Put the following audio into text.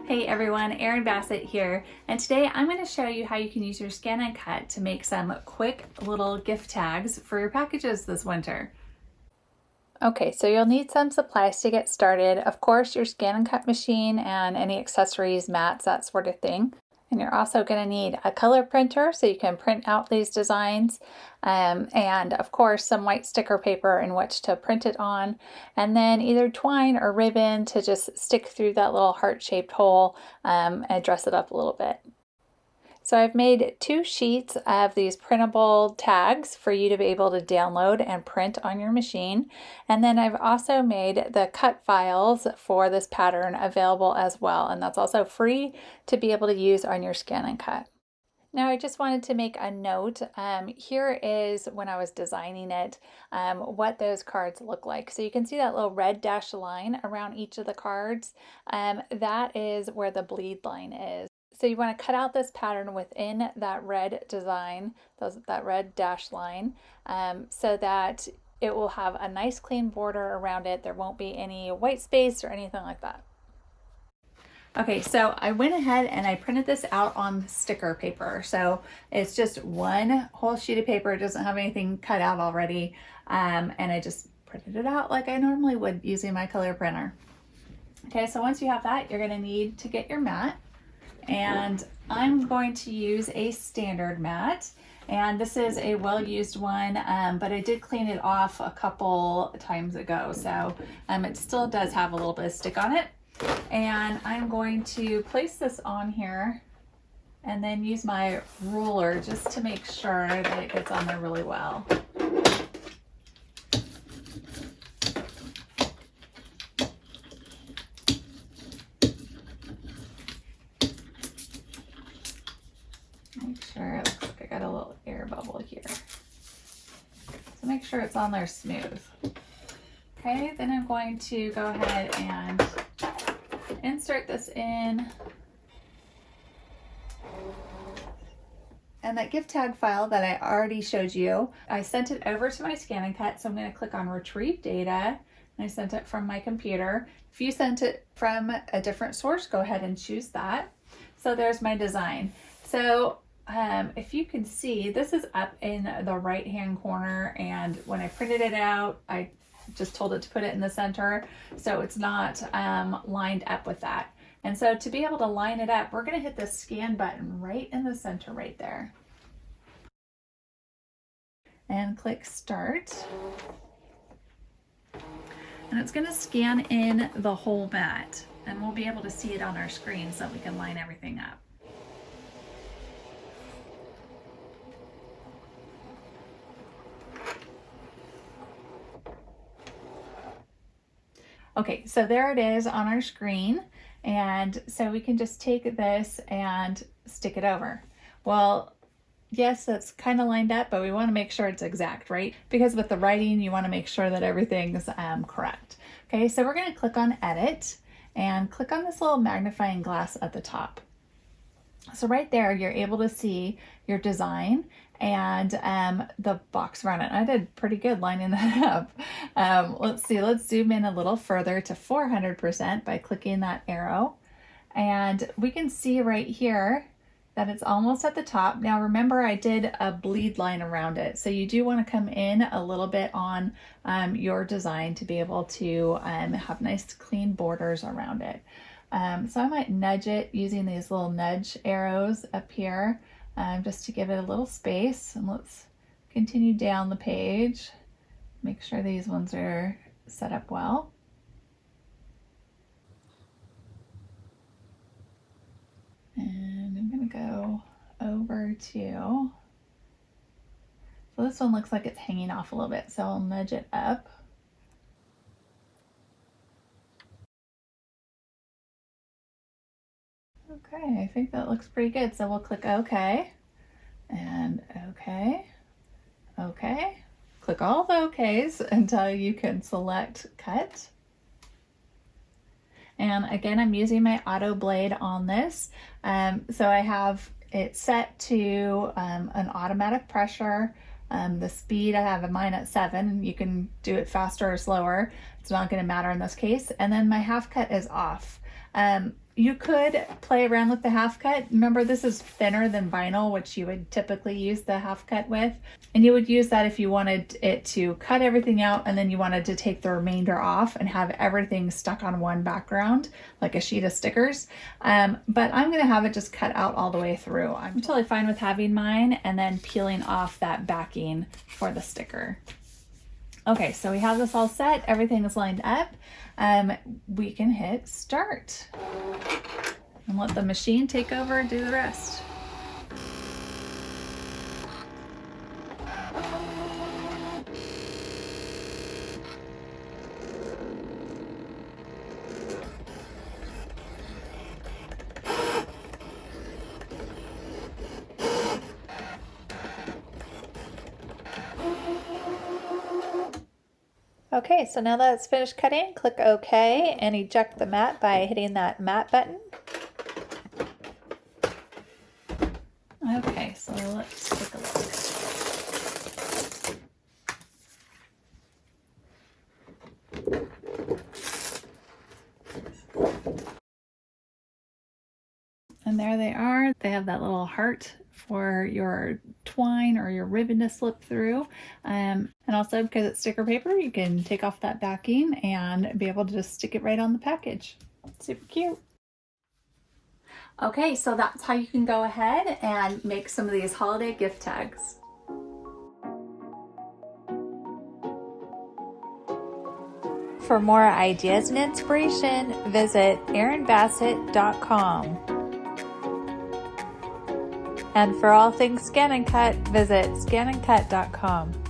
Hey everyone, Erin Bassett here, and today I'm going to show you how you can use your ScanNCut to make some quick little gift tags for your packages this winter. Okay, so you'll need some supplies to get started. Of course, your ScanNCut machine and any accessories, mats, that sort of thing. And you're also going to need a color printer so you can print out these designs, and of course some white sticker paper in which to print it on, and then either twine or ribbon to just stick through that little heart-shaped hole and dress it up a little bit. So I've made 2 sheets of these printable tags for you to be able to download and print on your machine. And then I've also made the cut files for this pattern available as well. And that's also free to be able to use on your ScanNCut. Now I just wanted to make a note. Here is when I was designing it, what those cards look like. So you can see that little red dashed line around each of the cards. That is where the bleed line is. So you want to cut out this pattern within that red design, that red dashed line, so that it will have a nice clean border around it. There won't be any white space or anything like that. Okay, so I went ahead and I printed this out on sticker paper. So it's just one whole sheet of paper. It doesn't have anything cut out already. And I just printed it out like I normally would using my color printer. Okay, so once you have that, you're gonna need to get your mat. And I'm going to use a standard mat, and this is a well-used one, but I did clean it off a couple times ago, so it still does have a little bit of stick on it. And I'm going to place this on here and then use my ruler just to make sure that it gets on there really well. Make sure, it looks like I got a little air bubble here. So make sure it's on there smooth. Okay, then I'm going to go ahead and insert this in. And that gift tag file that I already showed you, I sent it over to my ScanNCut, so I'm going to click on Retrieve Data, and I sent it from my computer. If you sent it from a different source, go ahead and choose that. So there's my design. So if you can see, this is up in the right hand corner, and when I printed it out, I just told it to put it in the center, so it's not lined up with that. And so to be able to line it up, we're going to hit the scan button right in the center right there and click start, and it's going to scan in the whole mat, and we'll be able to see it on our screen so we can line everything up. Okay, so there it is on our screen, and so we can just take this and stick it over. Well, yes, that's kind of lined up, but we want to make sure it's exact, right? Because with the writing, you want to make sure that everything's correct. Okay, so we're going to click on Edit and click on this little magnifying glass at the top. So right there, you're able to see your design and the box around it. I did pretty good lining that up. Let's see, let's zoom in a little further to 400% by clicking that arrow. And we can see right here that it's almost at the top. Now remember, I did a bleed line around it. So you do want to come in a little bit on your design to be able to have nice clean borders around it. So I might nudge it using these little nudge arrows up here, just to give it a little space. And let's continue down the page. Make sure these ones are set up well. And I'm going to go over to, so this one looks like it's hanging off a little bit, so I'll nudge it up. Okay, I think that looks pretty good. So we'll click OK, and OK, OK. Click all the OKs until you can select Cut. And again, I'm using my auto blade on this. So I have it set to an automatic pressure. The speed I have in mine at 7. You can do it faster or slower. It's not going to matter in this case. And then my half cut is off. You could play around with the half cut. Remember, this is thinner than vinyl, which you would typically use the half cut with. And you would use that if you wanted it to cut everything out and then you wanted to take the remainder off and have everything stuck on one background, like a sheet of stickers. But I'm gonna have it just cut out all the way through. I'm totally fine with having mine and then peeling off that backing for the sticker. Okay, so we have this all set, everything is lined up. We can hit start and let the machine take over and do the rest. Okay, so now that it's finished cutting, click OK and eject the mat by hitting that mat button. Okay, so let's take a look. And there they are. They have that little heart for your twine or your ribbon to slip through. And also, because it's sticker paper, you can take off that backing and be able to just stick it right on the package. Super cute. Okay, so that's how you can go ahead and make some of these holiday gift tags. For more ideas and inspiration, visit erinbassett.com. And for all things ScanNCut, visit ScanNCut.com.